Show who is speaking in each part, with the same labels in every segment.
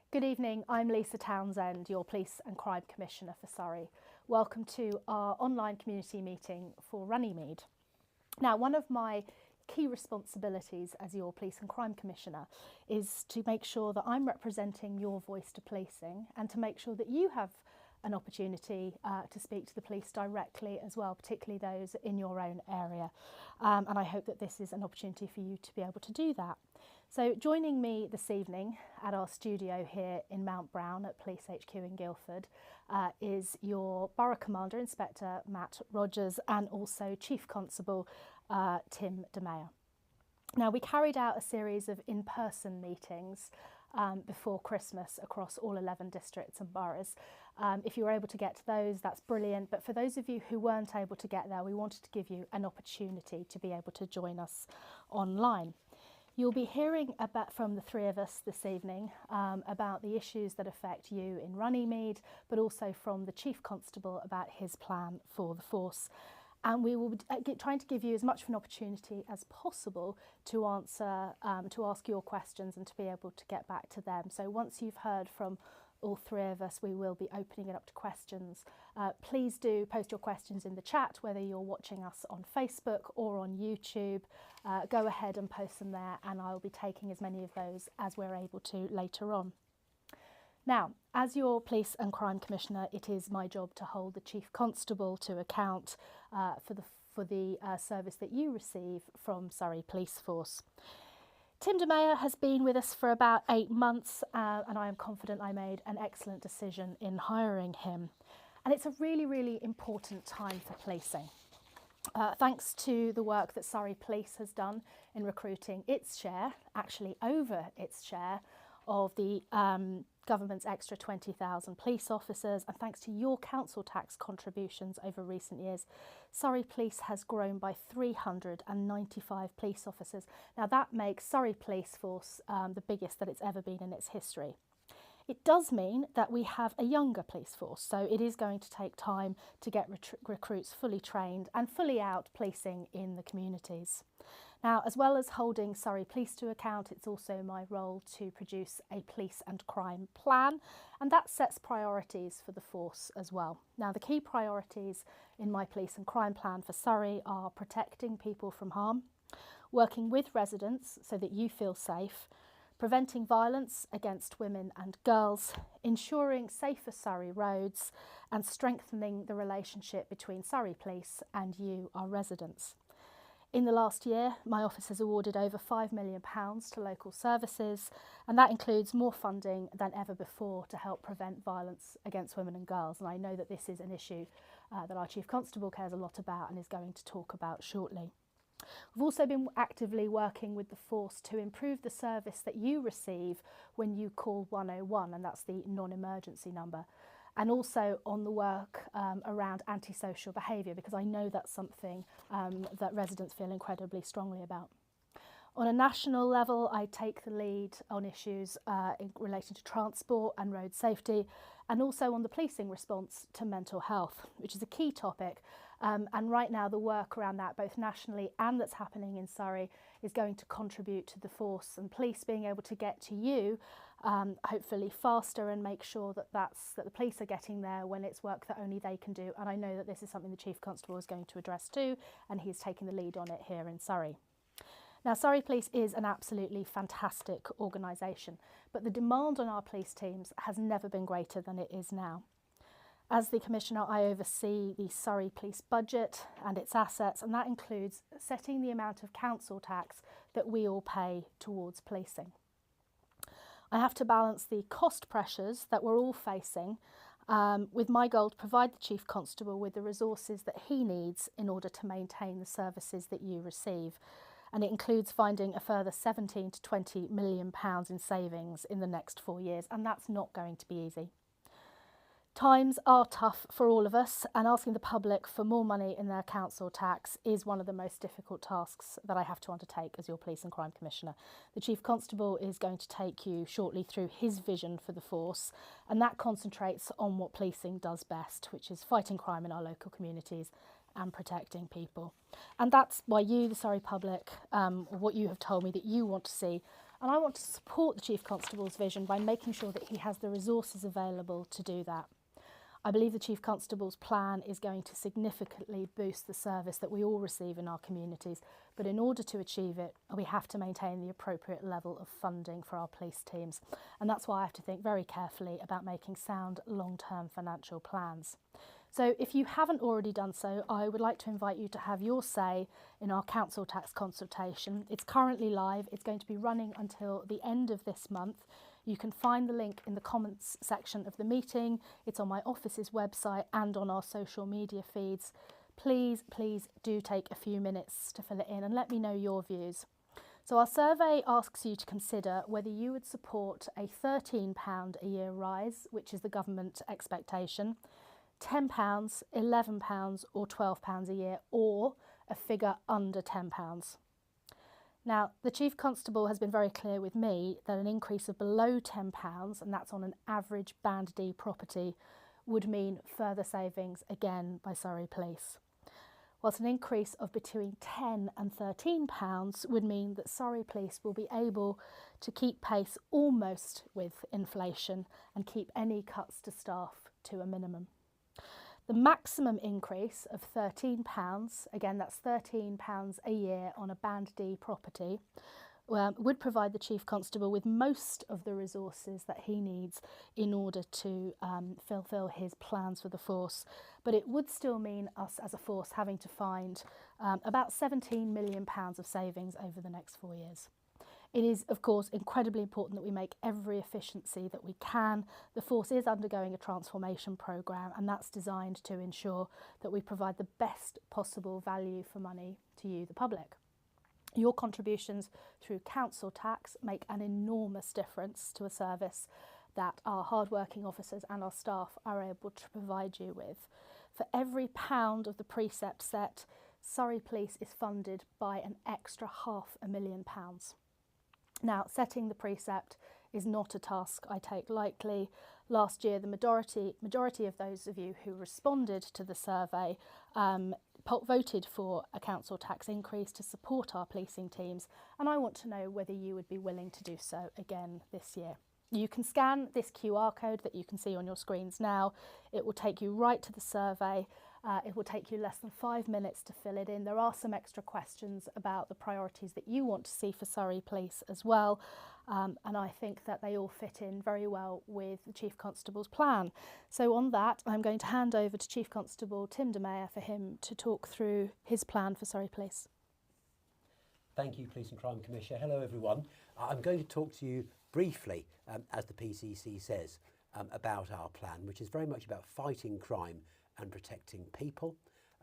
Speaker 1: Good evening, I'm Lisa Townsend, your Police and Crime Commissioner for Surrey. Welcome to our online community meeting for Runnymede. Now, one of my key responsibilities as your Police and Crime Commissioner is to make sure that I'm representing your voice to policing and to make sure that you have an opportunity to speak to the police directly as well, particularly those in your own area. And I hope that this is an opportunity for you to be able to do that. So joining me this evening at our studio here in Mount Brown at Police HQ in Guildford is your Borough Commander, Inspector Matt Rogers, and also Chief Constable Tim Meyer. Now, we carried out a series of in-person meetings before Christmas across all 11 districts and boroughs. If you were able to get to those, that's brilliant. But for those of you who weren't able to get there, we wanted to give you an opportunity to be able to join us online. You'll be hearing from the three of us this evening about the issues that affect you in Runnymede, but also from the Chief Constable about his plan for the force. And we will be trying to give you as much of an opportunity as possible to answer, to ask your questions and to be able to get back to them. So once you've heard from all three of us, we will be opening it up to questions. Please do post your questions in the chat, whether you're watching us on Facebook or on YouTube. Go ahead and post them there, and I'll be taking as many of those as we're able to later on. Now, as your Police and Crime Commissioner, it is my job to hold the Chief Constable to account for the service that you receive from Surrey Police Force. Tim Meyer has been with us for about 8 months and I am confident I made an excellent decision in hiring him. And it's a really, really important time for policing. Thanks to the work that Surrey Police has done in recruiting its share, actually over its share, of the government's extra 20,000 police officers, and thanks to your council tax contributions over recent years, Surrey Police has grown by 395 police officers. Now that makes Surrey Police Force the biggest that it's ever been in its history. It does mean that we have a younger police force, so it is going to take time to get recruits fully trained and fully out policing in the communities. Now, as well as holding Surrey Police to account, it's also my role to produce a police and crime plan, and that sets priorities for the force as well. Now, the key priorities in my police and crime plan for Surrey are protecting people from harm, working with residents so that you feel safe, preventing violence against women and girls, ensuring safer Surrey roads, and strengthening the relationship between Surrey Police and you, our residents. In the last year, my office has awarded over £5 million to local services, and that includes more funding than ever before to help prevent violence against women and girls. And I know that this is an issue that our Chief Constable cares a lot about and is going to talk about shortly. We've also been actively working with the force to improve the service that you receive when you call 101, and that's the non-emergency number. And also on the work around antisocial behaviour, because I know that's something that residents feel incredibly strongly about. On a national level, I take the lead on issues in relation to transport and road safety, and also on the policing response to mental health, which is a key topic. And right now the work around that, both nationally and that's happening in Surrey, is going to contribute to the force and police being able to get to you hopefully faster and make sure that the police are getting there when it's work that only they can do. And I know that this is something the Chief Constable is going to address too, and he's taking the lead on it here in Surrey. Now, Surrey Police is an absolutely fantastic organisation, but the demand on our police teams has never been greater than it is now. As the Commissioner, I oversee the Surrey Police budget and its assets, and that includes setting the amount of council tax that we all pay towards policing. I have to balance the cost pressures that we're all facing with my goal to provide the Chief Constable with the resources that he needs in order to maintain the services that you receive. And it includes finding a further £17 to £20 million in savings in the next 4 years, and that's not going to be easy. Times are tough for all of us, and asking the public for more money in their council tax is one of the most difficult tasks that I have to undertake as your Police and Crime Commissioner. The Chief Constable is going to take you shortly through his vision for the force, and that concentrates on what policing does best, which is fighting crime in our local communities and protecting people. And that's why you, the Surrey public, what you have told me that you want to see And I want to support the Chief Constable's vision by making sure that he has the resources available to do that. I believe the Chief Constable's plan is going to significantly boost the service that we all receive in our communities, but in order to achieve it, we have to maintain the appropriate level of funding for our police teams. And that's why I have to think very carefully about making sound long-term financial plans. So if you haven't already done so, I would like to invite you to have your say in our council tax consultation. It's currently live. It's going to be running until the end of this month. You can find the link in the comments section of the meeting. It's on my office's website and on our social media feeds. Please do take a few minutes to fill it in and let me know your views. So our survey asks you to consider whether you would support a £13 a year rise, which is the government expectation, £10, £11 or £12 a year, or a figure under £10. Now, the Chief Constable has been very clear with me that an increase of below £10, and that's on an average Band D property, would mean further savings again by Surrey Police. Whilst an increase of between £10 and £13 would mean that Surrey Police will be able to keep pace almost with inflation and keep any cuts to staff to a minimum. The maximum increase of £13, again that's £13 a year on a Band D property, would provide the Chief Constable with most of the resources that he needs in order to fulfil his plans for the force. But it would still mean us as a force having to find about £17 million of savings over the next 4 years. It is, of course, incredibly important that we make every efficiency that we can. The force is undergoing a transformation programme, and that's designed to ensure that we provide the best possible value for money to you, the public. Your contributions through council tax make an enormous difference to a service that our hard-working officers and our staff are able to provide you with. For every pound of the precept set, Surrey Police is funded by an extra £500,000. Now, setting the precept is not a task I take lightly. Last year, the majority of those of you who responded to the survey voted for a council tax increase to support our policing teams, and I want to know whether you would be willing to do so again this year. You can scan this QR code that you can see on your screens now. It will take you right to the survey. It will take you less than 5 minutes to fill it in. There are some extra questions about the priorities that you want to see for Surrey Police as well, and I think that they all fit in very well with the Chief Constable's plan. So on that, I'm going to hand over to Chief Constable Tim de Meyer for him to talk through his plan for Surrey Police.
Speaker 2: Thank you, Police and Crime Commissioner. Hello, everyone. I'm going to talk to you briefly, as the PCC says, about our plan, which is very much about fighting crime and protecting people,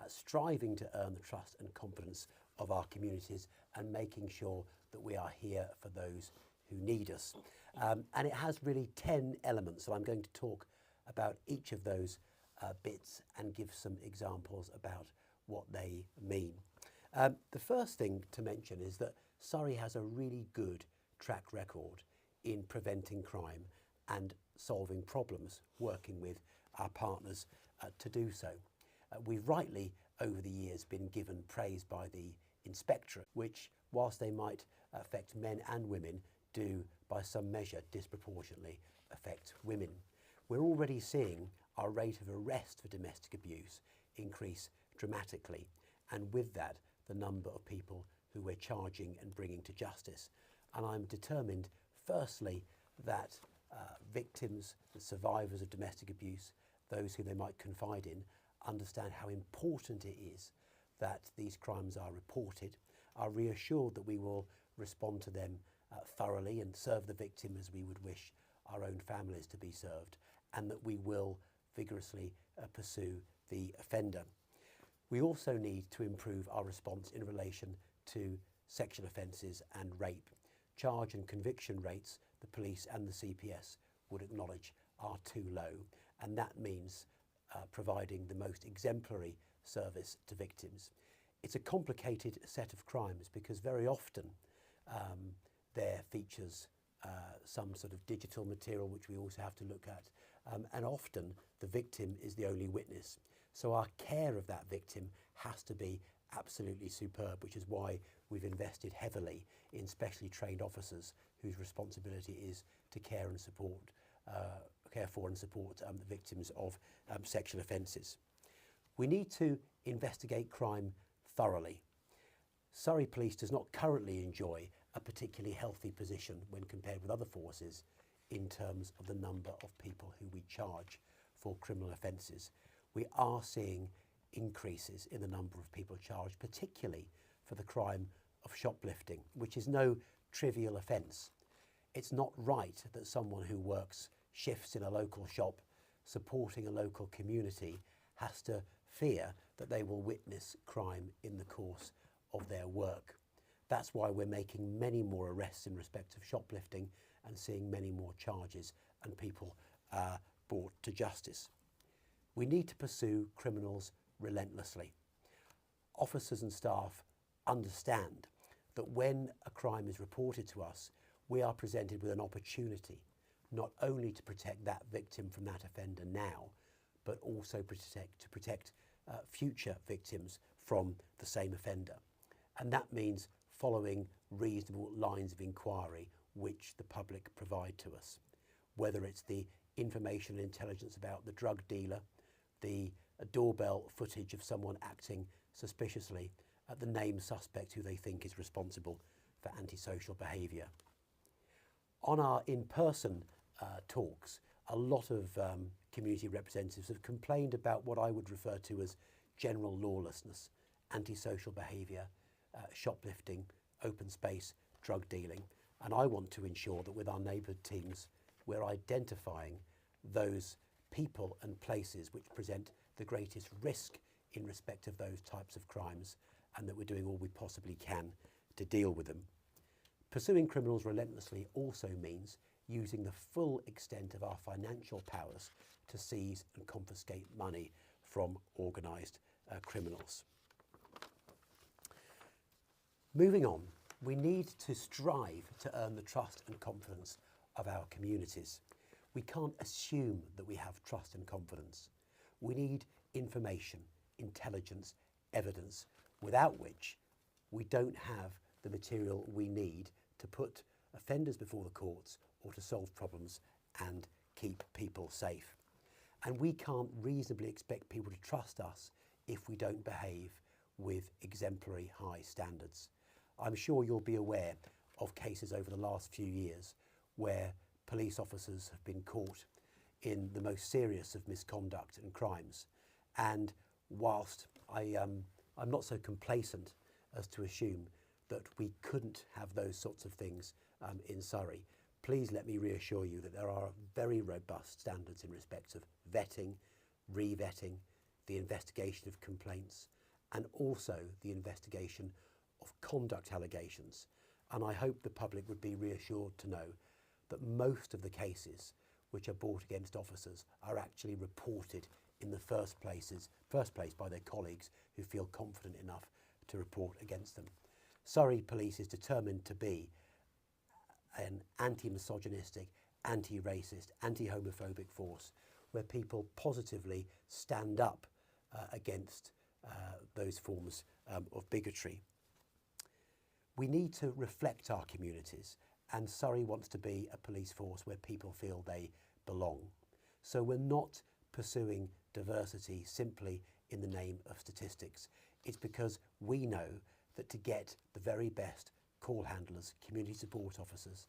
Speaker 2: striving to earn the trust and confidence of our communities and making sure that we are here for those who need us. And it has really 10 elements, so I'm going to talk about each of those bits and give some examples about what they mean. The first thing to mention is that Surrey has a really good track record in preventing crime and solving problems, working with our partners to do so. We've rightly, over the years, been given praise by the Inspectorate, which, whilst they might affect men and women, do, by some measure, disproportionately affect women. We're already seeing our rate of arrest for domestic abuse increase dramatically, and with that, the number of people who we're charging and bringing to justice. And I'm determined, firstly, that victims, the survivors of domestic abuse, those who they might confide in, understand how important it is that these crimes are reported, are reassured that we will respond to them thoroughly and serve the victim as we would wish our own families to be served, and that we will vigorously pursue the offender. We also need to improve our response in relation to sexual offences and rape. Charge and conviction rates, the police and the CPS would acknowledge, are too low, and that means providing the most exemplary service to victims. It's a complicated set of crimes because very often there features some sort of digital material which we also have to look at, and often the victim is the only witness. So our care of that victim has to be absolutely superb, which is why we've invested heavily in specially trained officers whose responsibility is to care for and support the victims of sexual offences. We need to investigate crime thoroughly. Surrey Police does not currently enjoy a particularly healthy position when compared with other forces in terms of the number of people who we charge for criminal offences. We are seeing increases in the number of people charged, particularly for the crime of shoplifting, which is no trivial offence. It's not right that someone who works shifts in a local shop supporting a local community has to fear that they will witness crime in the course of their work. That's why we're making many more arrests in respect of shoplifting and seeing many more charges and people brought to justice. We need to pursue criminals relentlessly. Officers and staff understand that when a crime is reported to us, we are presented with an opportunity not only to protect that victim from that offender now, but also to protect future victims from the same offender. And that means following reasonable lines of inquiry which the public provide to us, whether it's the information and intelligence about the drug dealer, the doorbell footage of someone acting suspiciously, the named suspect who they think is responsible for antisocial behaviour. On our in-person talks, a lot of community representatives have complained about what I would refer to as general lawlessness, antisocial behaviour, shoplifting, open space, drug dealing. And I want to ensure that with our neighbourhood teams, we're identifying those people and places which present the greatest risk in respect of those types of crimes, and that we're doing all we possibly can to deal with them. Pursuing criminals relentlessly also means using the full extent of our financial powers to seize and confiscate money from organised criminals. Moving on, we need to strive to earn the trust and confidence of our communities. We can't assume that we have trust and confidence. We need information, intelligence, evidence, without which we don't have the material we need to put offenders before the courts or to solve problems and keep people safe. And we can't reasonably expect people to trust us if we don't behave with exemplary high standards. I'm sure you'll be aware of cases over the last few years where police officers have been caught in the most serious of misconduct and crimes. And whilst I'm not so complacent as to assume that we couldn't have those sorts of things in Surrey, please let me reassure you that there are very robust standards in respect of vetting, re-vetting, the investigation of complaints, and also the investigation of conduct allegations. And I hope the public would be reassured to know that most of the cases which are brought against officers are actually reported in the first place by their colleagues who feel confident enough to report against them. Surrey Police is determined to be an anti-misogynistic, anti-racist, anti-homophobic force where people positively stand up against those forms of bigotry. We need to reflect our communities, and Surrey wants to be a police force where people feel they belong. So we're not pursuing diversity simply in the name of statistics. It's because we know that to get the very best call handlers, community support officers,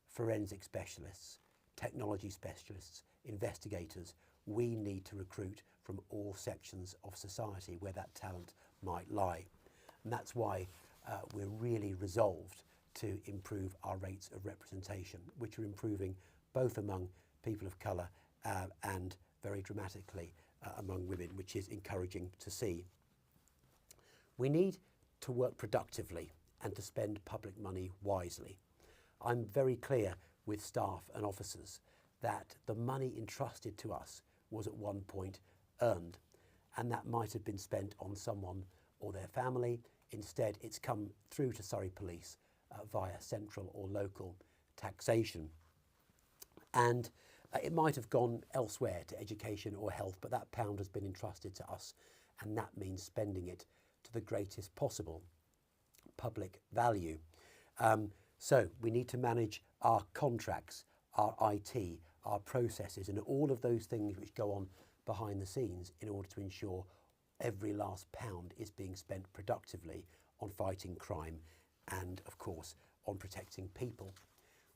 Speaker 2: forensic specialists, technology specialists, investigators, we need to recruit from all sections of society where that talent might lie. And that's why we're really resolved to improve our rates of representation, which are improving both among people of colour and very dramatically among women, which is encouraging to see. We need to work productively and to spend public money wisely. I'm very clear with staff and officers that the money entrusted to us was at one point earned, and that might have been spent on someone or their family. Instead, it's come through to Surrey Police via central or local taxation. And it might have gone elsewhere to education or health, but that pound has been entrusted to us, and that means spending it to the greatest possible public value. So we need to manage our contracts, our IT, our processes, and all of those things which go on behind the scenes in order to ensure every last pound is being spent productively on fighting crime and, of course, on protecting people.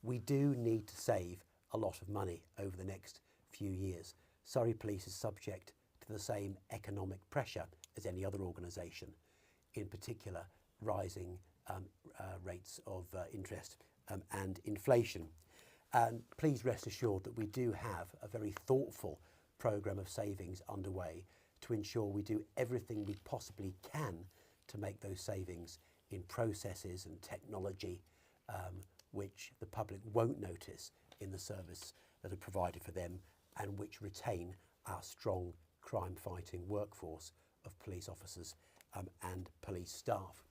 Speaker 2: We do need to save a lot of money over the next few years. Surrey Police is subject to the same economic pressure as any other organisation, in particular rising rates of interest and inflation. And please rest assured that we do have a very thoughtful programme of savings underway to ensure we do everything we possibly can to make those savings in processes and technology which the public won't notice in the service that are provided for them, and which retain our strong crime-fighting workforce of police officers and police staff.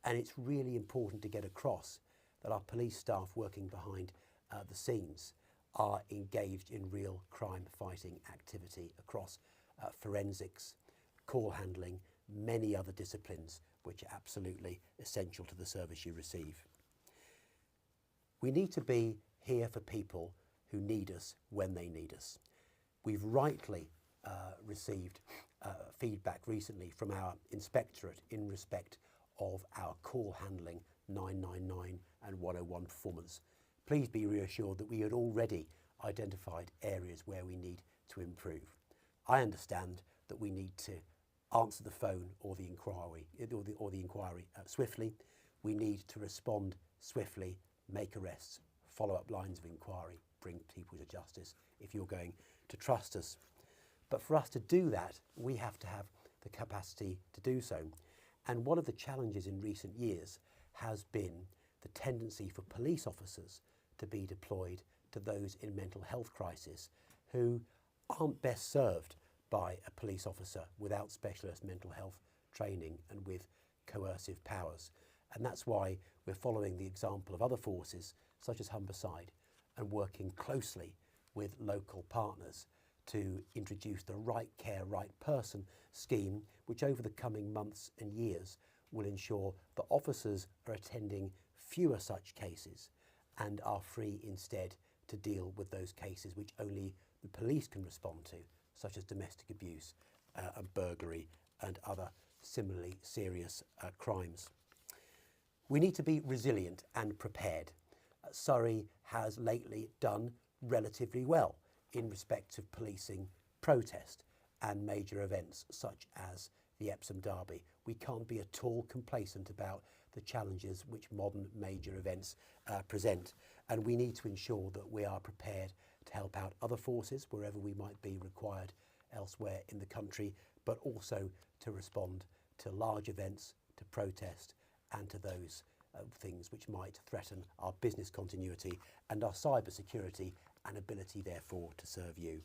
Speaker 2: And it's really important to get across that our police staff working behind the scenes are engaged in real crime-fighting activity across forensics, call handling, many other disciplines which are absolutely essential to the service you receive. We need to be here for people who need us when they need us. We've rightly received feedback recently from our inspectorate in respect of our call handling 999 and 101 performance. Please be reassured that we had already identified areas where we need to improve. I understand that we need to answer the phone or the inquiry swiftly. We need to respond swiftly, make arrests, follow up lines of inquiry, bring people to justice if you're going to trust us. But for us to do that, we have to have the capacity to do so. And one of the challenges in recent years has been the tendency for police officers to be deployed to those in mental health crisis who aren't best served by a police officer without specialist mental health training and with coercive powers. And that's why we're following the example of other forces such as Humberside and working closely with local partners to introduce the Right Care, Right Person scheme, which over the coming months and years will ensure that officers are attending fewer such cases and are free instead to deal with those cases which only the police can respond to, such as domestic abuse and burglary and other similarly serious crimes. We need to be resilient and prepared. Surrey has lately done relatively well in respect of policing protest and major events such as the Epsom Derby. We can't be at all complacent about the challenges which modern major events present, and we need to ensure that we are prepared to help out other forces wherever we might be required elsewhere in the country, but also to respond to large events, to protest, and to those things which might threaten our business continuity and our cyber security and ability therefore to serve you.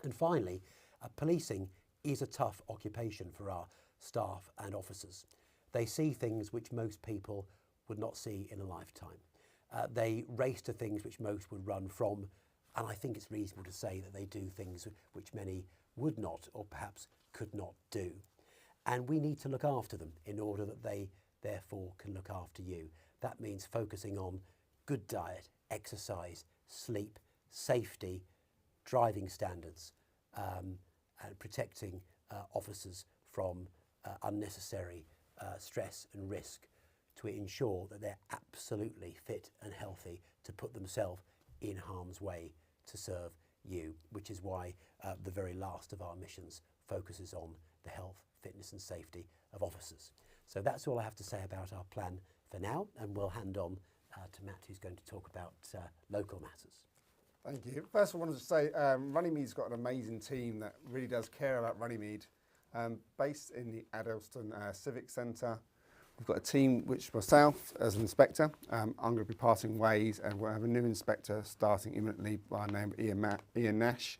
Speaker 2: And finally, policing is a tough occupation for our staff and officers. They see things which most people would not see in a lifetime. They race to things which most would run from, and I think it's reasonable to say that they do things which many would not or perhaps could not do. And we need to look after them in order that they therefore can look after you. That means focusing on good diet, exercise, sleep, safety, driving standards, and protecting officers from unnecessary stress and risk to ensure that they're absolutely fit and healthy to put themselves in harm's way to serve you, which is why the very last of our missions focuses on the health, fitness and safety of officers. So that's all I have to say about our plan for now, and we'll hand on to Matt, who's going to talk about local matters.
Speaker 3: Thank you. First, I wanted to say Runnymede's got an amazing team that really does care about Runnymede. Based in the Addleston Civic Centre, we've got a team which myself, as an inspector, I'm going to be passing ways, and we'll have a new inspector starting imminently by the name of Ian Nash.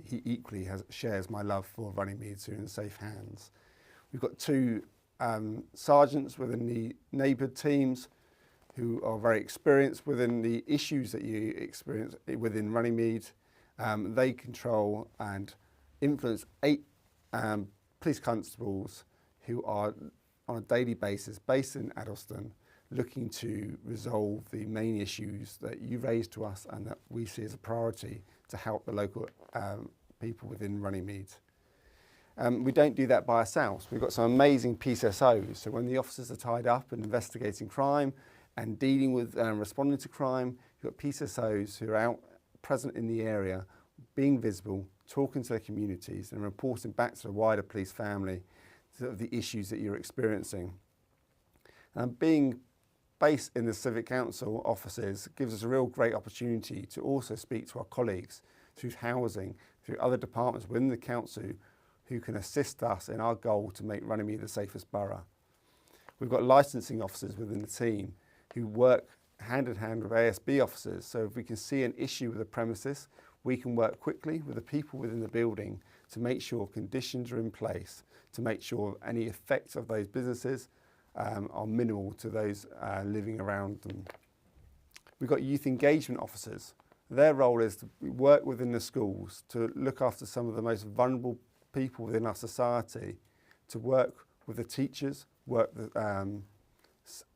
Speaker 3: He equally shares my love for Runnymede, so in safe hands. We've got two sergeants within the neighbourhood teams who are very experienced within the issues that you experience within Runnymede. They control and influence 8 police constables who are on a daily basis based in Addlestone, looking to resolve the main issues that you raised to us and that we see as a priority to help the local people within Runnymede. We don't do that by ourselves. We've got some amazing PCSOs. So when the officers are tied up and investigating crime and dealing with responding to crime, you've got PCSOs who are out present in the area, being visible, talking to their communities and reporting back to the wider police family sort of the issues that you're experiencing. Being based in the Civic Council offices gives us a real great opportunity to also speak to our colleagues through housing, through other departments within the council who can assist us in our goal to make Runnymede the safest borough. We've got licensing officers within the team who work hand in hand with ASB officers, so if we can see an issue with the premises, we can work quickly with the people within the building to make sure conditions are in place, to make sure any effects of those businesses are minimal to those living around them. We've got youth engagement officers. Their role is to work within the schools to look after some of the most vulnerable people within our society, to work with the teachers, work with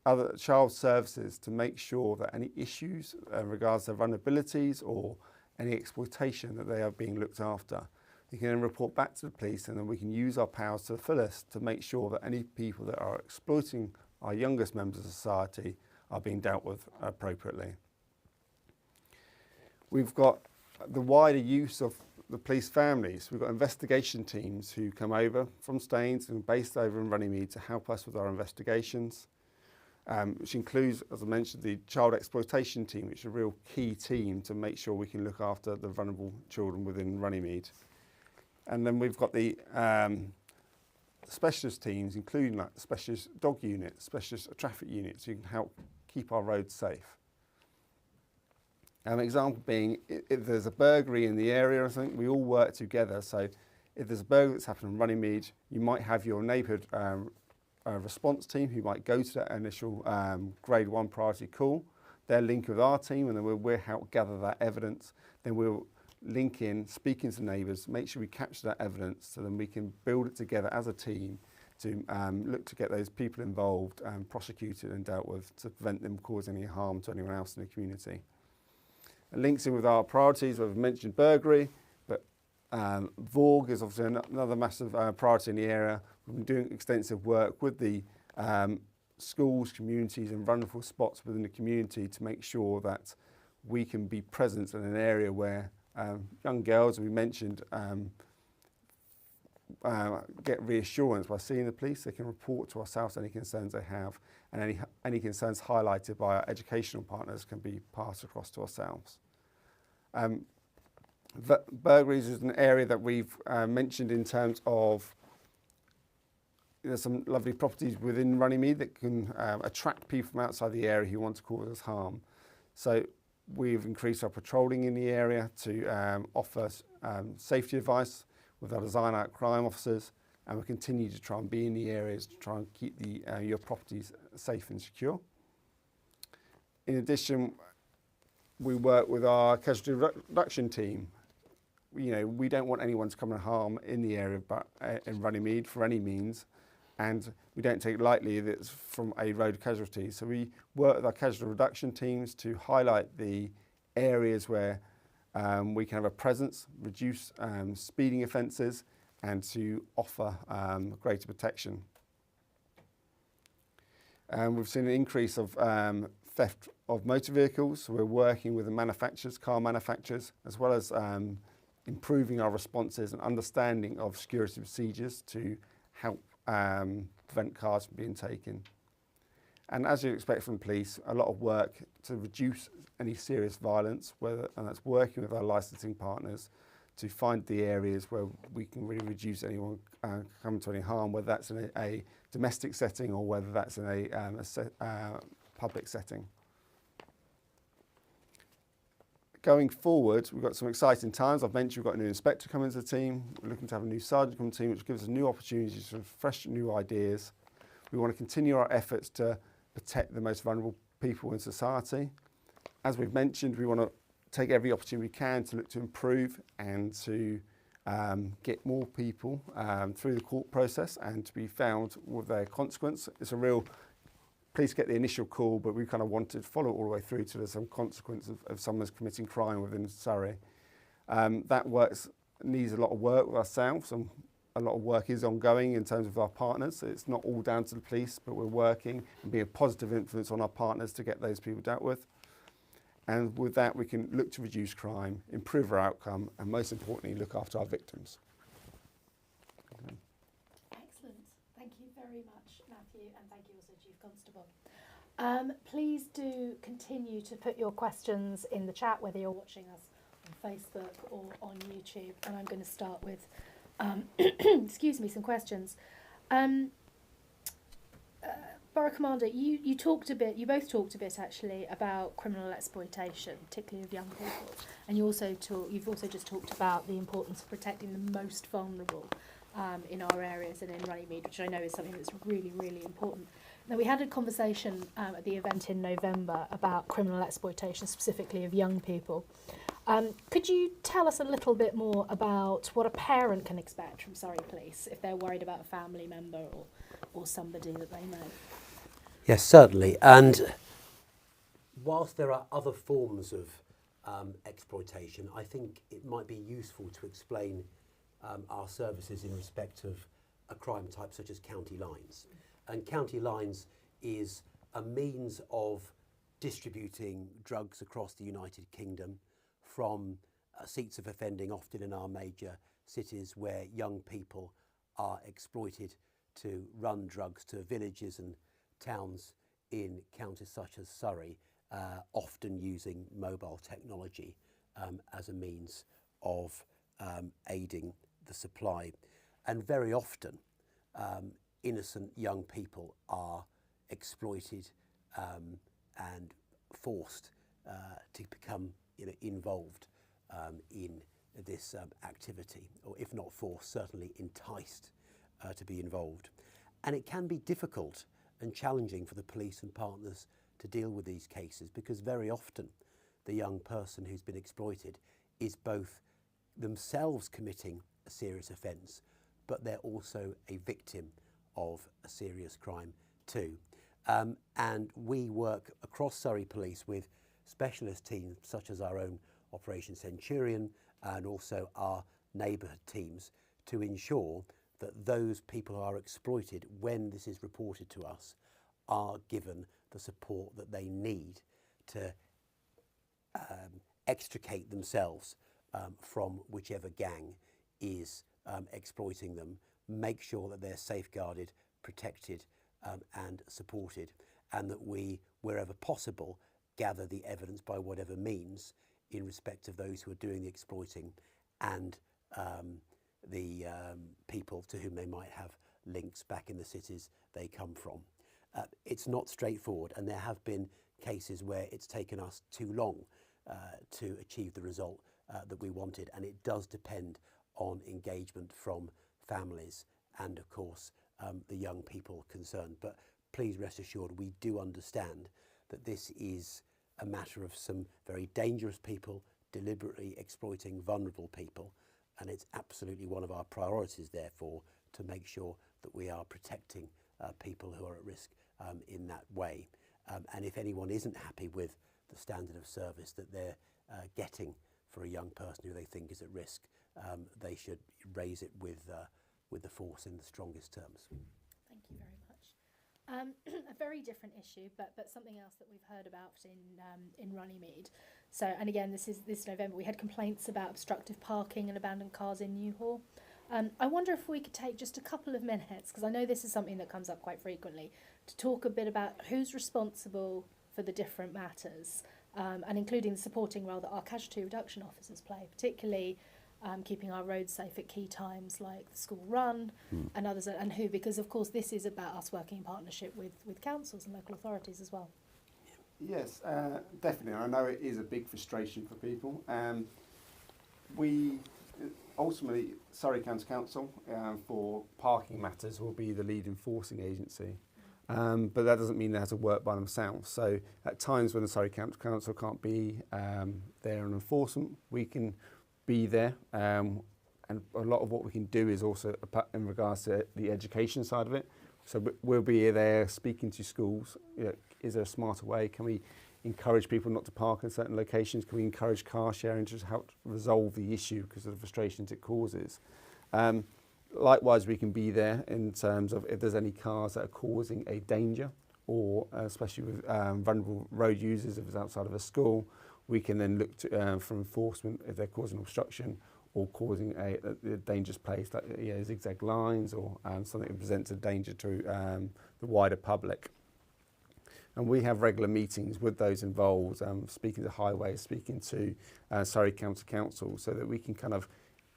Speaker 3: other child services to make sure that any issues in regards to vulnerabilities or any exploitation that they are being looked after. You can then report back to the police and then we can use our powers to the fullest to make sure that any people that are exploiting our youngest members of society are being dealt with appropriately. We've got the wider use of the police families. We've got investigation teams who come over from Staines and based over in Runnymede to help us with our investigations, which includes, as I mentioned, the child exploitation team, which is a real key team to make sure we can look after the vulnerable children within Runnymede. And then we've got the specialist teams, including like specialist dog units, specialist traffic units, who can help keep our roads safe. An example being, if there's a burglary in the area, I think we all work together. So if there's a burglary that's happened in Runnymede, you might have your neighbourhood response team who might go to that initial grade 1 priority call. They'll link with our team and then we'll help gather that evidence. Then we'll link in, speaking to neighbours, make sure we capture that evidence so then we can build it together as a team to look to get those people involved prosecuted and dealt with to prevent them causing any harm to anyone else in the community. It links in with our priorities. We've mentioned burglary, but VORG is obviously another massive priority in the area. We've been doing extensive work with the schools, communities and vulnerable spots within the community to make sure that we can be present in an area where young girls, as we mentioned, get reassurance by seeing the police. They can report to ourselves any concerns they have, and any concerns highlighted by our educational partners can be passed across to ourselves. Burglaries is an area that we've mentioned in terms of there's some lovely properties within Runnymede that can attract people from outside the area who want to cause us harm. So we've increased our patrolling in the area to offer safety advice with our design out crime officers, and we'll continue to try and be in the areas to try and keep your properties safe and secure. In addition, we work with our casualty reduction team. You know, we don't want anyone to come and harm in the area but in Runnymede for any means, and we don't take it lightly that it's from a road casualty. So we work with our casualty reduction teams to highlight the areas where we can have a presence, reduce speeding offences and to offer greater protection. We've seen an increase of theft of motor vehicles, so we're working with the manufacturers, car manufacturers, as well as improving our responses and understanding of security procedures to help prevent cars from being taken. And as you expect from police, a lot of work to reduce any serious violence, and that's working with our licensing partners to find the areas where we can really reduce anyone coming to any harm, whether that's in a domestic setting or whether that's in a public setting. Going forward, we've got some exciting times. I've mentioned we've got a new inspector coming to the team. We're looking to have a new sergeant come to the team, which gives us new opportunities for fresh new ideas. We want to continue our efforts to protect the most vulnerable people in society. As we've mentioned, we want to take every opportunity we can to look to improve and to get more people through the court process and to be found with their consequence. It's a real, police get the initial call, but we kind of wanted to follow it all the way through to there's some consequence of someone's committing crime within Surrey. That needs a lot of work with ourselves, and a lot of work is ongoing in terms of our partners. So it's not all down to the police, but we're working and being a positive influence on our partners to get those people dealt with. And with that, we can look to reduce crime, improve our outcome, and most importantly, look after our victims.
Speaker 1: Excellent. Thank you very much, Matthew, and thank you also, Chief Constable. Please do continue to put your questions in the chat, whether you're watching us on Facebook or on YouTube. And I'm going to start with, excuse me, some questions. Borough Commander, you both talked a bit actually about criminal exploitation, particularly of young people, and you've also just talked about the importance of protecting the most vulnerable in our areas and in Runnymede, which I know is something that's really, really important. Now, we had a conversation at the event in November about criminal exploitation, specifically of young people. Could you tell us a little bit more about what a parent can expect from Surrey Police if they're worried about a family member or somebody that they know?
Speaker 2: Yes, certainly. And whilst there are other forms of exploitation, I think it might be useful to explain our services in respect of a crime type such as county lines. And county lines is a means of distributing drugs across the United Kingdom from seats of offending, often in our major cities, where young people are exploited to run drugs to villages and towns in counties such as Surrey, often using mobile technology as a means of aiding the supply. And very often, innocent young people are exploited and forced to become involved in this activity, or if not forced, certainly enticed to be involved. And it can be difficult and challenging for the police and partners to deal with these cases, because very often the young person who's been exploited is both themselves committing a serious offence, but they're also a victim of a serious crime too. And we work across Surrey Police with specialist teams such as our own Operation Centurion and also our neighbourhood teams to ensure that those people who are exploited, when this is reported to us, are given the support that they need to extricate themselves from whichever gang is exploiting them, make sure that they're safeguarded, protected and supported, and that we, wherever possible, gather the evidence by whatever means in respect of those who are doing the exploiting and the people to whom they might have links back in the cities they come from. It's not straightforward, and there have been cases where it's taken us too long to achieve the result that we wanted, and it does depend on engagement from families and, of course, the young people concerned. But please rest assured, we do understand that this is a matter of some very dangerous people deliberately exploiting vulnerable people, and it's absolutely one of our priorities, therefore, to make sure that we are protecting people who are at risk in that way. And if anyone isn't happy with the standard of service that they're getting for a young person who they think is at risk, they should raise it with the force in the strongest terms.
Speaker 1: Thank you very much. A very different issue, but something else that we've heard about in Runnymede. So, and again, this November we had complaints about obstructive parking and abandoned cars in Newhall. I wonder if we could take just a couple of minutes, because I know this is something that comes up quite frequently, to talk a bit about who's responsible for the different matters, and including the supporting role that our casualty reduction officers play, particularly keeping our roads safe at key times like the school run and others, and who, because of course this is about us working in partnership with councils and local authorities as well.
Speaker 3: Yes, definitely. I know it is a big frustration for people. We ultimately, Surrey County Council for parking matters will be the lead enforcing agency. But that doesn't mean they have to work by themselves. So at times when the Surrey County Council can't be there on enforcement, we can be there and a lot of what we can do is also in regards to the education side of it. So we'll be there speaking to schools. Is there a smarter way? Can we encourage people not to park in certain locations? Can we encourage car sharing to help resolve the issue because of the frustrations it causes? Likewise, we can be there in terms of if there's any cars that are causing a danger, or especially with vulnerable road users, if it's outside of a school, we can then look to, for enforcement if they're causing obstruction or causing a dangerous place, like zigzag lines or something that presents a danger to the wider public. And we have regular meetings with those involved, speaking to highways, speaking to Surrey County Council, so that we can kind of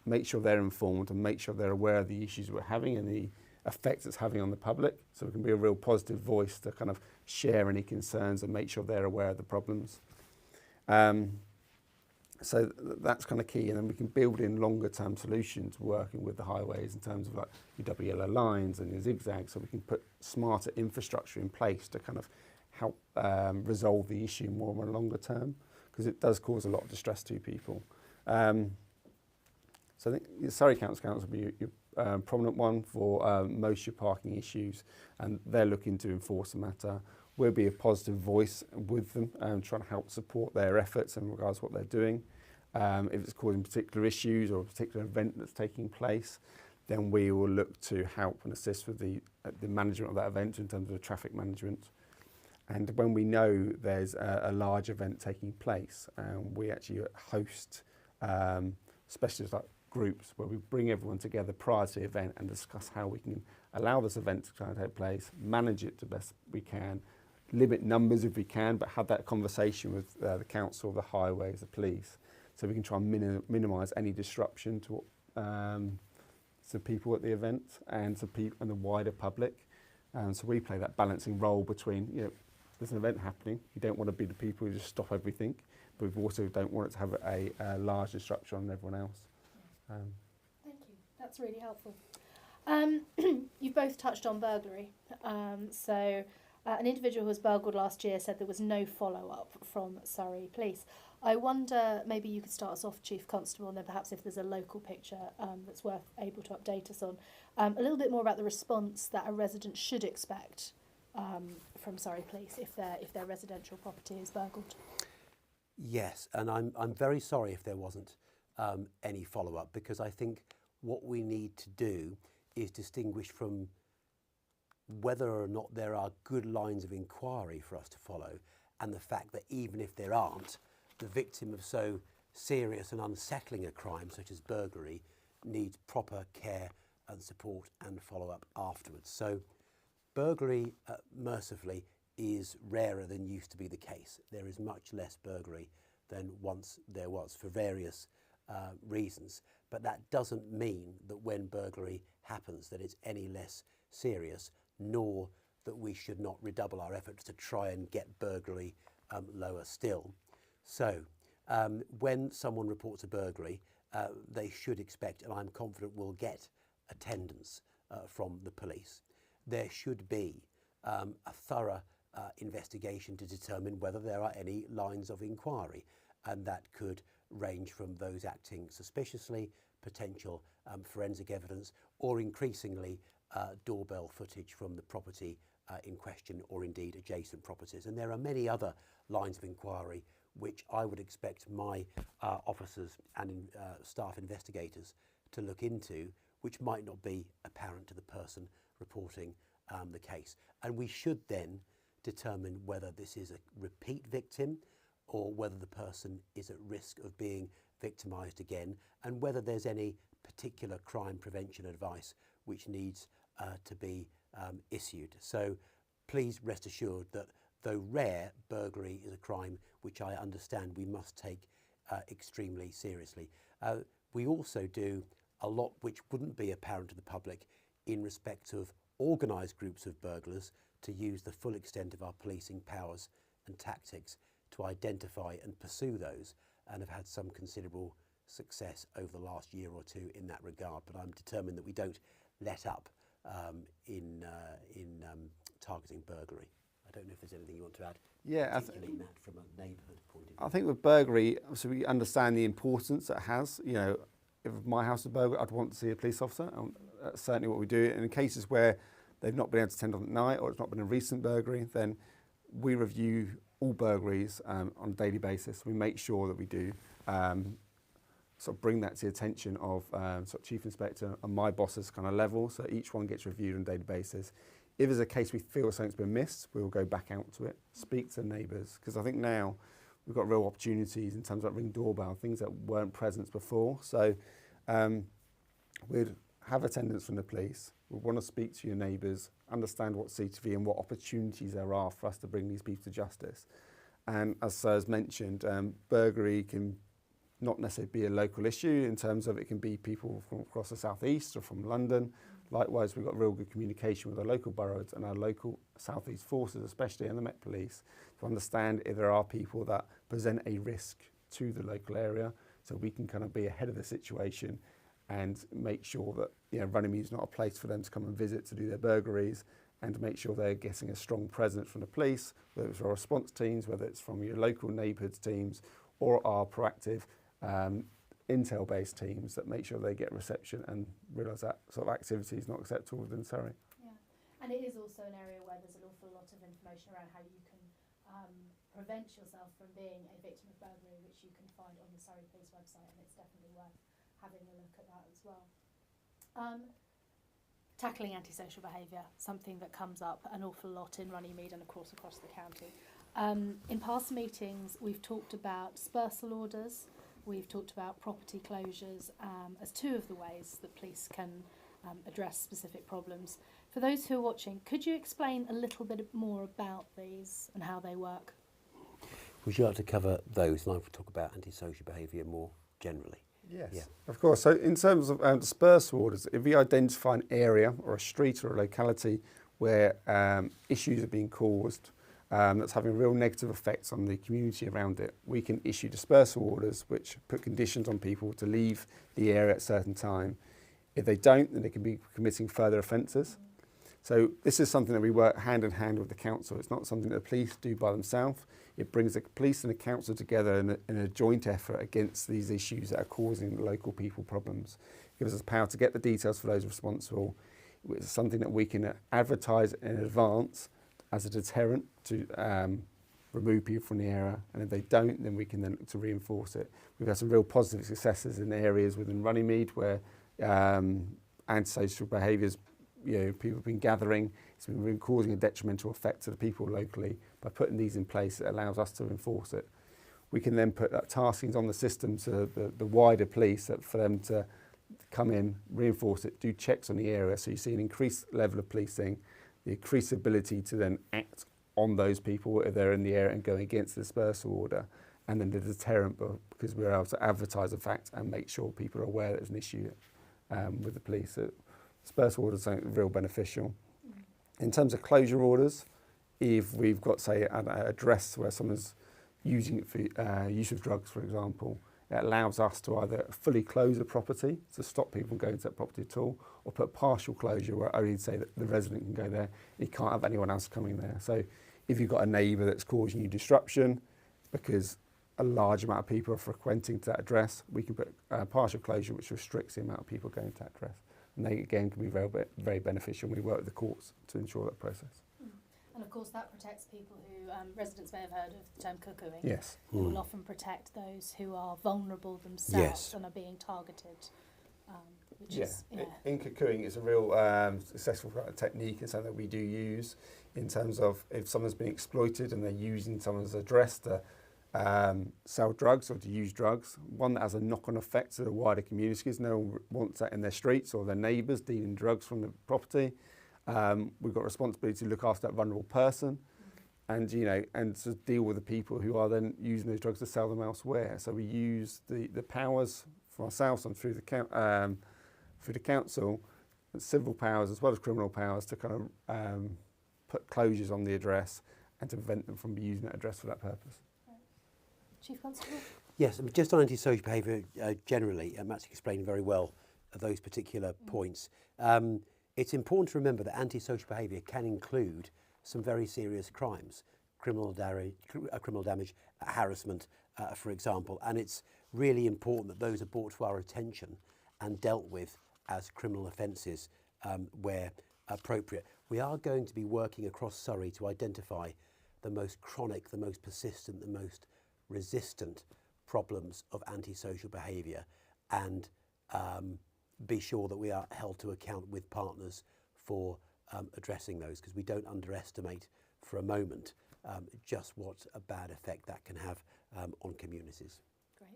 Speaker 3: make sure they're informed and make sure they're aware of the issues we're having and the effects it's having on the public, so we can be a real positive voice to kind of share any concerns and make sure they're aware of the problems. So that's kind of key, and then we can build in longer term solutions working with the highways in terms of like your double yellow lines and your zigzags, so we can put smarter infrastructure in place to kind of help resolve the issue more on a longer term, because it does cause a lot of distress to people. So I think the Surrey County Council will be your prominent one for most of your parking issues, and they're looking to enforce the matter. We'll be a positive voice with them and trying to help support their efforts in regards to what they're doing. If it's causing particular issues or a particular event that's taking place, then we will look to help and assist with the management of that event in terms of traffic management. And when we know there's a large event taking place, we actually host specialist groups where we bring everyone together prior to the event and discuss how we can allow this event to try and take place, manage it the best we can, limit numbers if we can, but have that conversation with the council, the highways, the police, so we can try and minimise any disruption to people at the event and to people and the wider public. So we play that balancing role between, there's an event happening, you don't want to be the people who just stop everything, but we also don't want it to have a large disruption on everyone else.
Speaker 1: Thank you, that's really helpful. You've both touched on burglary. An individual who was burgled last year said there was no follow-up from Surrey Police. I wonder, maybe you could start us off, Chief Constable, and then perhaps if there's a local picture that's able to update us on, a little bit more about the response that a resident should expect from Surrey Police if their residential property is burgled.
Speaker 2: Yes, and I'm very sorry if there wasn't any follow-up, because I think what we need to do is distinguish from whether or not there are good lines of inquiry for us to follow, and the fact that even if there aren't, the victim of so serious and unsettling a crime such as burglary needs proper care and support and follow-up afterwards. So burglary, mercifully, is rarer than used to be the case. There is much less burglary than once there was, for various reasons, but that doesn't mean that when burglary happens that it's any less serious, nor that we should not redouble our efforts to try and get burglary lower still. So when someone reports a burglary, they should expect, and I'm confident will get, attendance from the police. There should be a thorough investigation to determine whether there are any lines of inquiry, and that could range from those acting suspiciously, potential forensic evidence, or increasingly doorbell footage from the property in question, or indeed adjacent properties. And there are many other lines of inquiry which I would expect my officers and staff investigators to look into, which might not be apparent to the person reporting the case. And we should then determine whether this is a repeat victim or whether the person is at risk of being victimised again, and whether there's any particular crime prevention advice which needs to be issued. So please rest assured that though rare, burglary is a crime which I understand we must take extremely seriously. We also do a lot which wouldn't be apparent to the public in respect of organised groups of burglars to use the full extent of our policing powers and tactics to identify and pursue those, and have had some considerable success over the last year or two in that regard. But I'm determined that we don't let up in targeting burglary. I don't know if there's anything you want to add, particularly Matt, from a neighbourhood point of view.
Speaker 3: I think with burglary, obviously we understand the importance it has. if my house is burgled, I'd want to see a police officer. And that's certainly what we do. And in cases where they've not been able to attend on at night or it's not been a recent burglary, then we review all burglaries on a daily basis. We make sure that we do sort of bring that to the attention of sort of Chief Inspector and my boss's kind of level, so each one gets reviewed on a daily basis. If there's a case we feel something's been missed, we will go back out to it, speak to neighbours, because I think now we've got real opportunities in terms of Ring doorbell, things that weren't present before. So we'd have attendance from the police, we want to speak to your neighbours, understand what CTV and what opportunities there are for us to bring these people to justice. And as Sir's mentioned, burglary can not necessarily be a local issue in terms of it can be people from across the southeast or from London. Likewise, we've got real good communication with our local boroughs and our local southeast forces, especially and the Met Police, to understand if there are people that present a risk to the local area, so we can kind of be ahead of the situation and make sure that, you know, Runnymede is not a place for them to come and visit to do their burglaries, and to make sure they're getting a strong presence from the police, whether it's our response teams, whether it's from your local neighbourhoods teams, or our proactive intel-based teams that make sure they get reception and realise that sort of activity is not acceptable within Surrey.
Speaker 1: Yeah, and it is also an area where there's an awful lot of information around how you can prevent yourself from being a victim of burglary, which you can find on the Surrey Police website, and it's definitely worth having a look at that as well. Tackling antisocial behaviour, something that comes up an awful lot in Runnymede and of course across the county. In past meetings we've talked about dispersal orders, we've talked about property closures as two of the ways that police can address specific problems. For those who are watching, could you explain a little bit more about these and how they work?
Speaker 2: Would you like to cover those, and I will talk about antisocial behaviour more generally?
Speaker 3: Yes,
Speaker 2: yeah.
Speaker 3: Of course. So in terms of dispersal orders, if we identify an area or a street or a locality where issues are being caused that's having real negative effects on the community around it, we can issue dispersal orders which put conditions on people to leave the area at a certain time. If they don't, then they can be committing further offences. So this is something that we work hand in hand with the council. It's not something that the police do by themselves. It brings the police and the council together in a joint effort against these issues that are causing local people problems. It gives us power to get the details for those responsible. It's something that we can advertise in advance as a deterrent to remove people from the area, and if they don't, then we can then look to reinforce it. We've had some real positive successes in areas within Runnymede where antisocial behaviours, you know, people have been gathering, it's been really causing a detrimental effect to the people locally. By putting these in place, it allows us to enforce it. We can then put taskings on the system to the wider police for them to come in, reinforce it, do checks on the area, so you see an increased level of policing, the increased ability to then act on those people if they're in the area and go against the dispersal order, and then the deterrent because we're able to advertise the fact and make sure people are aware there's an issue with the police. So dispersal orders are real beneficial. In terms of closure orders, if we've got, say, an address where someone's using it for use of drugs, for example, it allows us to either fully close the property to stop people from going to that property at all, or put partial closure where only say that the resident can go there, you can't have anyone else coming there. So if you've got a neighbour that's causing you disruption because a large amount of people are frequenting to that address, we can put partial closure which restricts the amount of people going to that address. And they again can be very beneficial. We work with the courts to ensure that process.
Speaker 1: And of course that protects people who, residents may have heard of the term cuckooing.
Speaker 3: Yes.
Speaker 1: It will often protect those who are vulnerable themselves
Speaker 2: Yes.
Speaker 1: and are being targeted. Which
Speaker 3: Yeah.
Speaker 1: is,
Speaker 3: In cuckooing, it's a real successful technique and something that we do use in terms of if someone's been exploited and they're using someone's address to sell drugs or to use drugs, one that has a knock-on effect to the wider community because no one wants that in their streets or their neighbours dealing drugs from the property. We've got responsibility to look after that vulnerable person and, you know, and to deal with the people who are then using those drugs to sell them elsewhere. So we use the powers from ourselves and through the council, civil powers as well as criminal powers to kind of put closures on the address and to prevent them from using that address for that purpose.
Speaker 1: Chief Constable?
Speaker 2: Yes, just on antisocial behaviour generally, Matt's explained very well those particular points. It's important to remember that antisocial behaviour can include some very serious crimes, criminal damage, harassment, for example, and it's really important that those are brought to our attention and dealt with as criminal offences where appropriate. We are going to be working across Surrey to identify the most chronic, the most persistent, the most resistant problems of antisocial behaviour, and be sure that we are held to account with partners for addressing those, because we don't underestimate for a moment just what a bad effect that can have on communities.
Speaker 1: Great.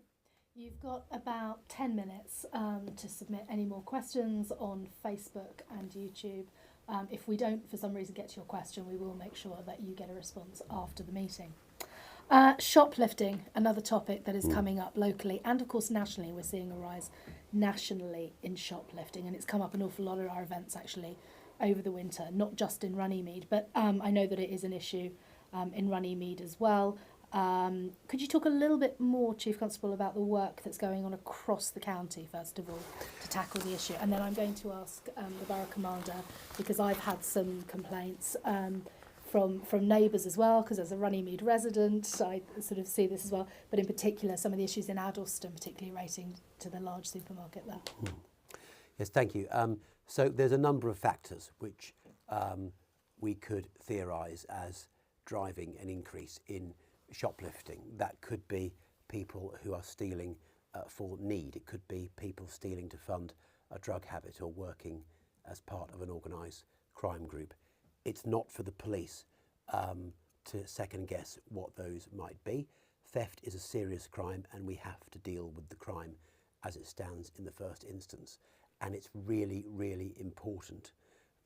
Speaker 1: You've got about 10 minutes to submit any more questions on Facebook and YouTube. If we don't, for some reason, get to your question, we will make sure that you get a response after the meeting. Shoplifting, another topic that is coming up locally and, of course, nationally. We're seeing a rise nationally in shoplifting, and it's come up an awful lot at our events, actually, over the winter, not just in Runnymede, but I know that it is an issue in Runnymede as well. Could you talk a little bit more, Chief Constable, about the work that's going on across the county, first of all, to tackle the issue? And then I'm going to ask the Borough Commander, because I've had some complaints from neighbours as well, because as a Runnymede resident, I sort of see this as well, but in particular some of the issues in Addleston, particularly relating to the large supermarket there.
Speaker 2: Yes, thank you. So there's a number of factors which we could theorise as driving an increase in shoplifting. That could be people who are stealing for need. It could be people stealing to fund a drug habit or working as part of an organised crime group. It's not for the police to second guess what those might be. Theft is a serious crime, and we have to deal with the crime as it stands in the first instance. And it's really, really important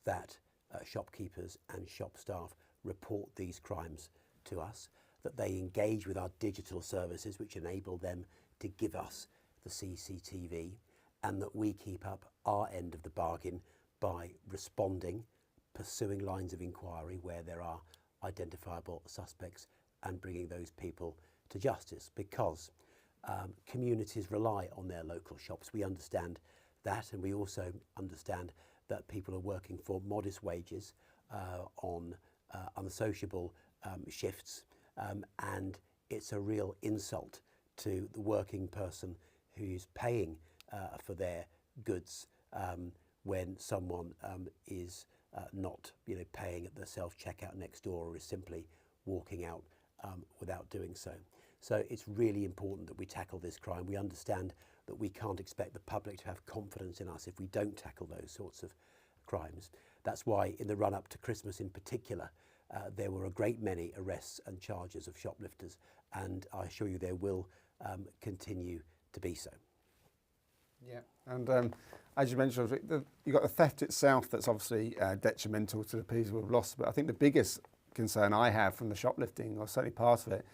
Speaker 2: that shopkeepers and shop staff report these crimes to us, that they engage with our digital services which enable them to give us the CCTV, and that we keep up our end of the bargain by responding, pursuing lines of inquiry where there are identifiable suspects, and bringing those people to justice, because communities rely on their local shops. We understand that, and we also understand that people are working for modest wages on unsociable shifts, and it's a real insult to the working person who's paying for their goods when someone is not paying at the self-checkout next door, or is simply walking out without doing so. So it's really important that we tackle this crime. We understand that we can't expect the public to have confidence in us if we don't tackle those sorts of crimes. That's why in the run-up to Christmas in particular, there were a great many arrests and charges of shoplifters, and I assure you there will continue to be so.
Speaker 3: Yeah, and as you mentioned, you've got the theft itself that's obviously detrimental to the people who have lost, but I think the biggest concern I have from the shoplifting, or certainly part of it,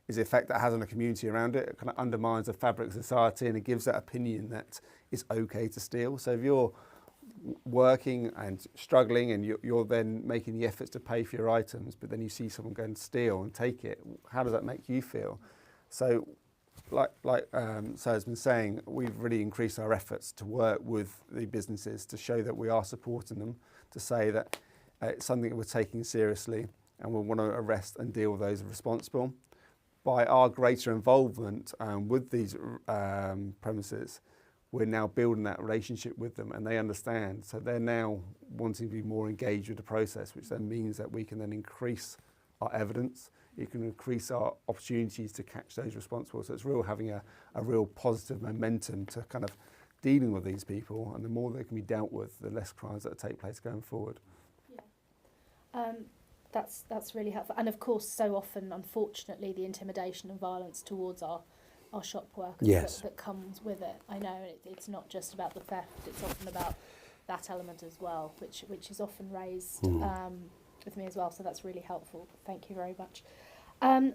Speaker 3: is the effect that has on the community around it. It kind of undermines the fabric of society, and it gives that opinion that it's okay to steal. So if you're working and struggling, and you're then making the efforts to pay for your items, but then you see someone go and steal and take it, how does that make you feel? So like Sarah's been saying, we've really increased our efforts to work with the businesses to show that we are supporting them, to say that it's something that we're taking seriously, and we want to arrest and deal with those responsible. By our greater involvement with these premises, we're now building that relationship with them, and they understand. So they're now wanting to be more engaged with the process, which then means that we can then increase our evidence. It can increase our opportunities to catch those responsible. So it's real having a real positive momentum to kind of dealing with these people, and the more they can be dealt with, the less crimes that take place going forward.
Speaker 1: Yeah. That's really helpful. And of course, so often, unfortunately, the intimidation and violence towards our shop workers that comes with it. I know it's not just about the theft, it's often about that element as well, which is often raised with me as well. So that's really helpful. Thank you very much.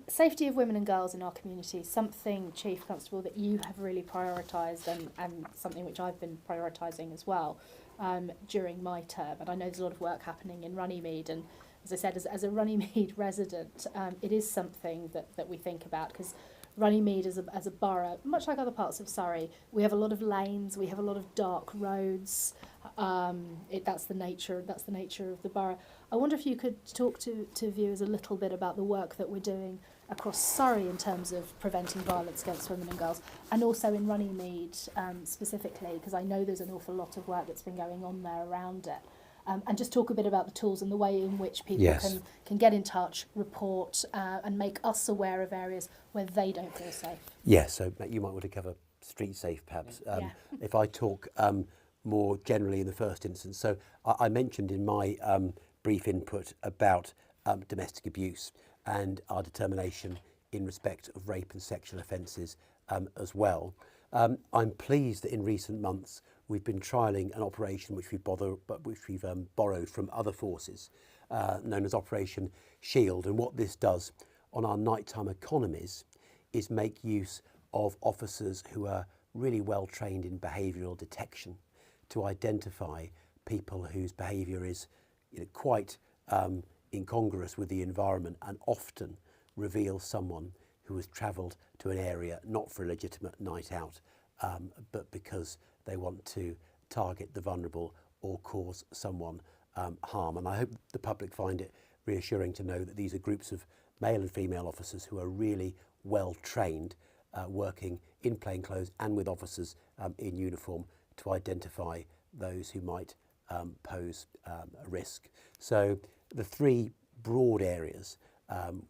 Speaker 1: Safety of women and girls in our community, something, Chief Constable, that you have really prioritised, and something which I've been prioritising as well during my term. And I know there's a lot of work happening in Runnymede, and as I said, as a Runnymede resident, it is something that we think about, because Runnymede as a borough, much like other parts of Surrey, we have a lot of lanes, we have a lot of dark roads. That's the nature of the borough. I wonder if you could talk to viewers a little bit about the work that we're doing across Surrey in terms of preventing violence against women and girls, and also in Runnymede specifically, because I know there's an awful lot of work that's been going on there around it. And just talk a bit about the tools and the way in which people can get in touch, report, and make us aware of areas where they don't feel safe.
Speaker 2: Yes, so you might want to cover street safe perhaps. If I talk more generally in the first instance. So I mentioned in my brief input about domestic abuse and our determination in respect of rape and sexual offences as well. I'm pleased that in recent months we've been trialling an operation which we've borrowed from other forces, known as Operation Shield. And what this does on our nighttime economies is make use of officers who are really well trained in behavioural detection to identify people whose behaviour is quite incongruous with the environment and often reveals someone who has travelled to an area not for a legitimate night out, but because they want to target the vulnerable or cause someone harm. And I hope the public find it reassuring to know that these are groups of male and female officers who are really well trained, working in plain clothes and with officers in uniform to identify those who might pose a risk. So the three broad areas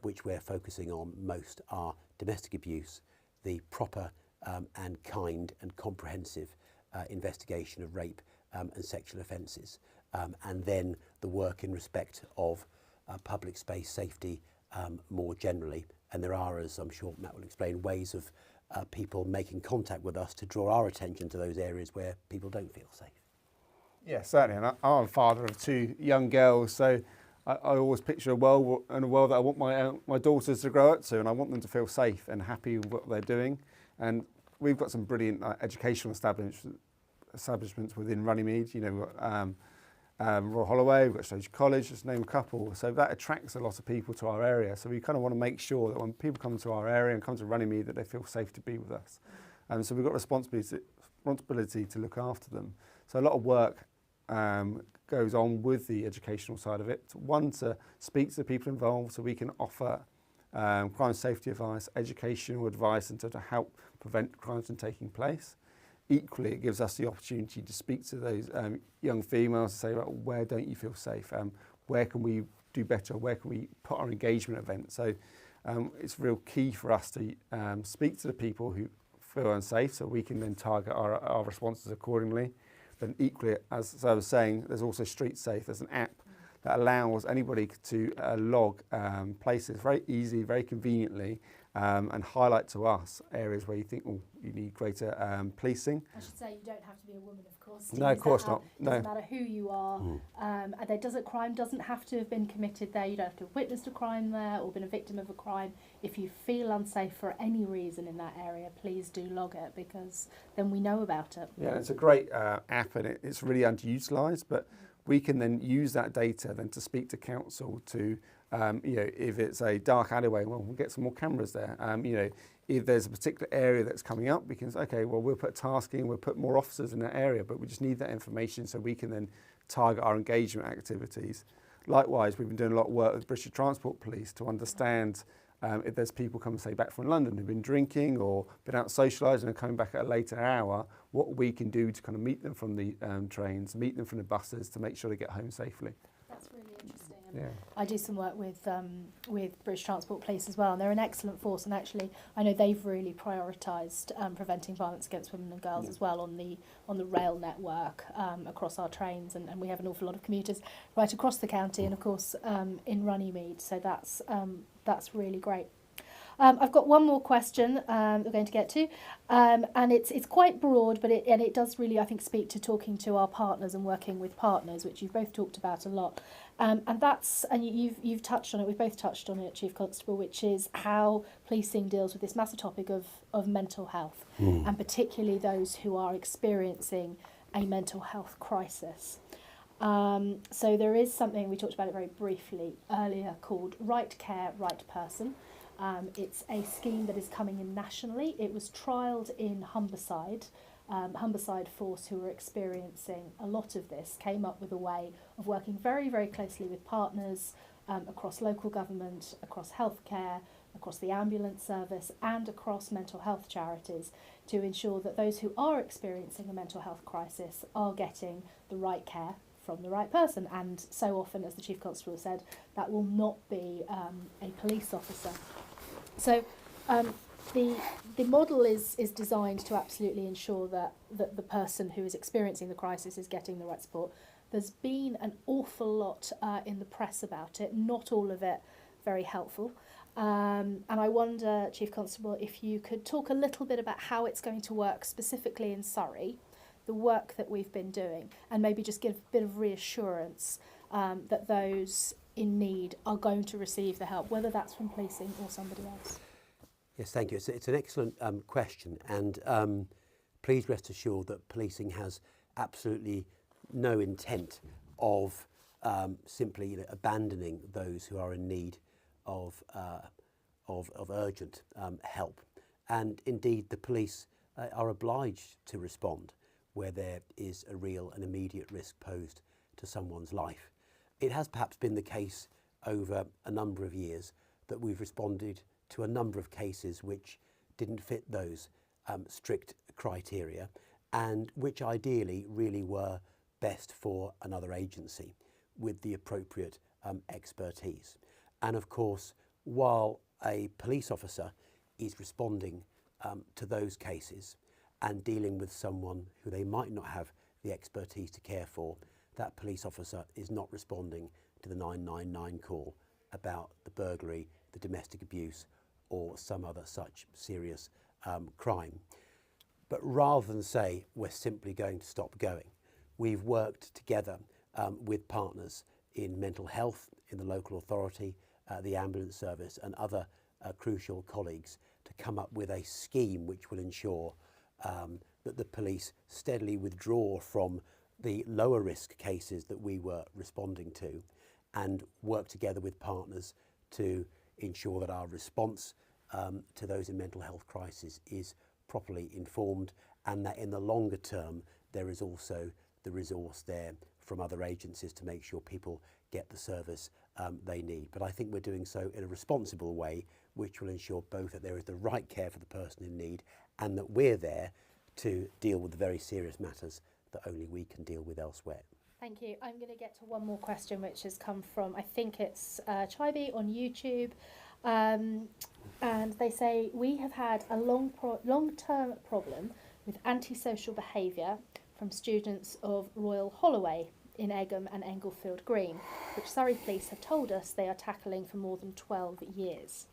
Speaker 2: which we're focusing on most are domestic abuse, the proper and kind and comprehensive investigation of rape and sexual offences, and then the work in respect of public space safety more generally. And there are, as I'm sure Matt will explain, ways of people making contact with us to draw our attention to those areas where people don't feel safe.
Speaker 3: Yeah, certainly. And I'm a father of two young girls, so I always picture a world that I want my daughters to grow up to, and I want them to feel safe and happy with what they're doing. And we've got some brilliant educational establishments within Runnymede. We've got Royal Holloway, we've got Stage College, just to name a couple. So that attracts a lot of people to our area. So we kind of want to make sure that when people come to our area and come to Runnymede, that they feel safe to be with us. So we've got responsibility to look after them. So a lot of work goes on with the educational side of it. One, to speak to the people involved so we can offer crime safety advice, educational advice, and to help prevent crimes from taking place. Equally, it gives us the opportunity to speak to those young females and say, well, where don't you feel safe? Where can we do better? Where can we put our engagement event? So it's real key for us to speak to the people who feel unsafe so we can then target our responses accordingly. But equally, as I was saying, there's also Street Safe. There's an app that allows anybody to log places very easily, very conveniently, and highlight to us areas where you think, oh, you need greater policing.
Speaker 1: I should say you don't have to be a woman, of course.
Speaker 3: No, of course not.
Speaker 1: It doesn't matter who you are. Crime doesn't have to have been committed there. You don't have to have witnessed a crime there or been a victim of a crime. If you feel unsafe for any reason in that area, please do log it, because then we know about it.
Speaker 3: Yeah, it's a great app, and it's really underutilised, but we can then use that data then to speak to council to, if it's a dark alleyway, well, we'll get some more cameras there. If there's a particular area that's coming up, we can say, okay, well, we'll put tasking, we'll put more officers in that area, but we just need that information so we can then target our engagement activities. Likewise, we've been doing a lot of work with British Transport Police to understand if there's people coming, say, back from London who've been drinking or been out socialising and coming back at a later hour, what we can do to kind of meet them from the trains, meet them from the buses to make sure they get home safely.
Speaker 1: That's really interesting.
Speaker 3: Yeah.
Speaker 1: I do some work with British Transport Police as well, and they're an excellent force. And actually, I know they've really prioritised preventing violence against women and girls as well on the rail network across our trains, and we have an awful lot of commuters right across the county, and of course in Runnymede. So that's really great. I've got one more question we're going to get to, and it's quite broad, but it does really, I think, speak to talking to our partners and working with partners, which you've both talked about a lot. And you've touched on it. We've both touched on it, Chief Constable, which is how policing deals with this massive topic of mental health, and particularly those who are experiencing a mental health crisis. So there is something, we talked about it very briefly earlier, called Right Care, Right Person. It's a scheme that is coming in nationally. It was trialled in Humberside. Humberside Force, who were experiencing a lot of this, came up with a way of working very, very closely with partners across local government, across healthcare, across the ambulance service and across mental health charities to ensure that those who are experiencing a mental health crisis are getting the right care from the right person. And so often, as the Chief Constable said, that will not be a police officer. So the model is designed to absolutely ensure that the person who is experiencing the crisis is getting the right support. There's been an awful lot in the press about it, not all of it very helpful. And I wonder, Chief Constable, if you could talk a little bit about how it's going to work specifically in Surrey, the work that we've been doing, and maybe just give a bit of reassurance that those in need are going to receive the help, whether that's from policing or somebody else.
Speaker 2: Yes, thank you. It's an excellent question, and please rest assured that policing has absolutely no intent of simply abandoning those who are in need of urgent help. And indeed, the police are obliged to respond where there is a real and immediate risk posed to someone's life. It has perhaps been the case over a number of years that we've responded to a number of cases which didn't fit those strict criteria, and which ideally really were best for another agency with the appropriate expertise. And of course, while a police officer is responding to those cases and dealing with someone who they might not have the expertise to care for, that police officer is not responding to the 999 call about the burglary, the domestic abuse, or some other such serious crime. But rather than say we're simply going to stop going, we've worked together with partners in mental health, in the local authority, the ambulance service, and other crucial colleagues to come up with a scheme which will ensure that the police steadily withdraw from the lower risk cases that we were responding to, and work together with partners to ensure that our response to those in mental health crisis is properly informed, and that in the longer term there is also the resource there from other agencies to make sure people get the service they need. But I think we're doing so in a responsible way, which will ensure both that there is the right care for the person in need and that we're there to deal with the very serious matters that only we can deal with elsewhere.
Speaker 1: Thank you. I'm going to get to one more question which has come from, I think it's Chibi on YouTube. And they say, we have had a long-term problem with antisocial behaviour from students of Royal Holloway in Egham and Englefield Green, which Surrey Police have told us they are tackling for more than 12 years.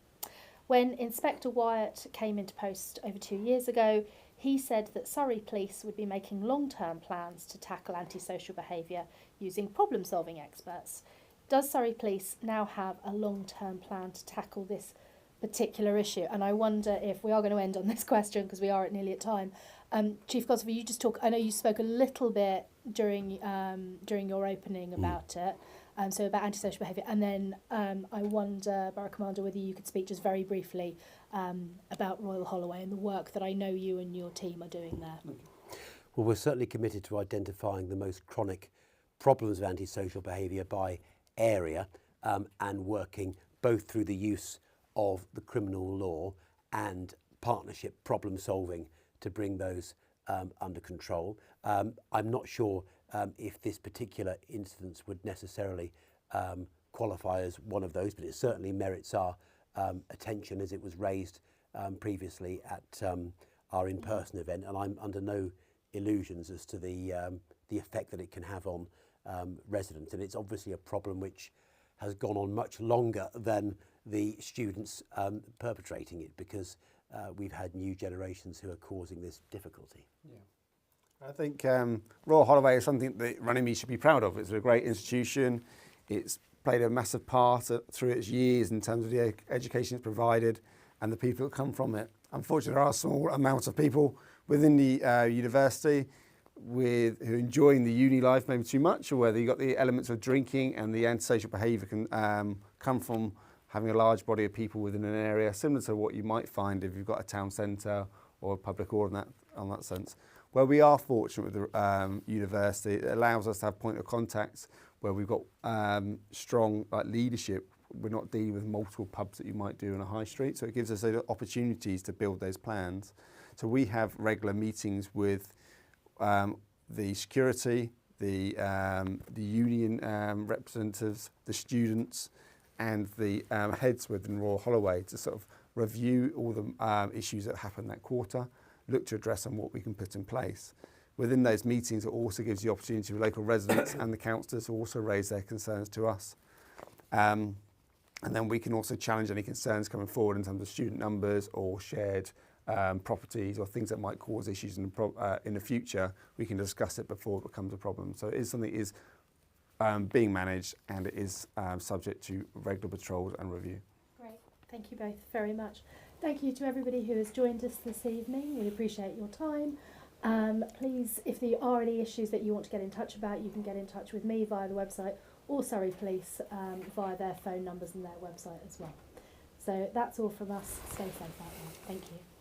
Speaker 1: When Inspector Wyatt came into post over 2 years ago, he said that Surrey Police would be making long-term plans to tackle antisocial behaviour using problem-solving experts. Does Surrey Police now have a long-term plan to tackle this particular issue? And I wonder if we are going to end on this question, because we are nearly at time. Chief Constable, you just talk. I know you spoke a little bit during your opening about it, so about antisocial behaviour, and then I wonder, Borough Commander, whether you could speak just very briefly about Royal Holloway and the work that I know you and your team are doing there.
Speaker 2: Well, we're certainly committed to identifying the most chronic problems of antisocial behaviour by area and working both through the use of the criminal law and partnership problem solving to bring those under control. I'm not sure if this particular instance would necessarily qualify as one of those, but it certainly merits our attention, as it was raised previously at our in-person event, and I'm under no illusions as to the effect that it can have on residents. And it's obviously a problem which has gone on much longer than the students perpetrating it, because we've had new generations who are causing this difficulty.
Speaker 3: Yeah. I think Royal Holloway is something that Runnymede should be proud of. It's a great institution. It's played a massive part through its years in terms of the education it's provided and the people that come from it. Unfortunately, there are a small amount of people within the university who are enjoying the uni life maybe too much, or whether you've got the elements of drinking, and the antisocial behaviour can come from having a large body of people within an area, similar to what you might find if you've got a town centre or a public order on that sense. Where we are fortunate with the university, it allows us to have point of contacts where we've got strong leadership we're not dealing with multiple pubs that you might do in a high street. So it gives us opportunities to build those plans. So we have regular meetings with the security, the union representatives, the students, and the heads within Royal Holloway to sort of review all the issues that happened that quarter, look to address on what we can put in place. Within those meetings, it also gives the opportunity for local residents and the councillors to also raise their concerns to us. And then we can also challenge any concerns coming forward in terms of student numbers or shared properties or things that might cause issues in the future. We can discuss it before it becomes a problem. So it is something that is being managed, and it is subject to regular patrols and review.
Speaker 1: Great, thank you both very much. Thank you to everybody who has joined us this evening. We appreciate your time. Please, if there are any issues that you want to get in touch about, you can get in touch with me via the website, or Surrey Police via their phone numbers and their website as well. So that's all from us. Stay safe out there. Thank you.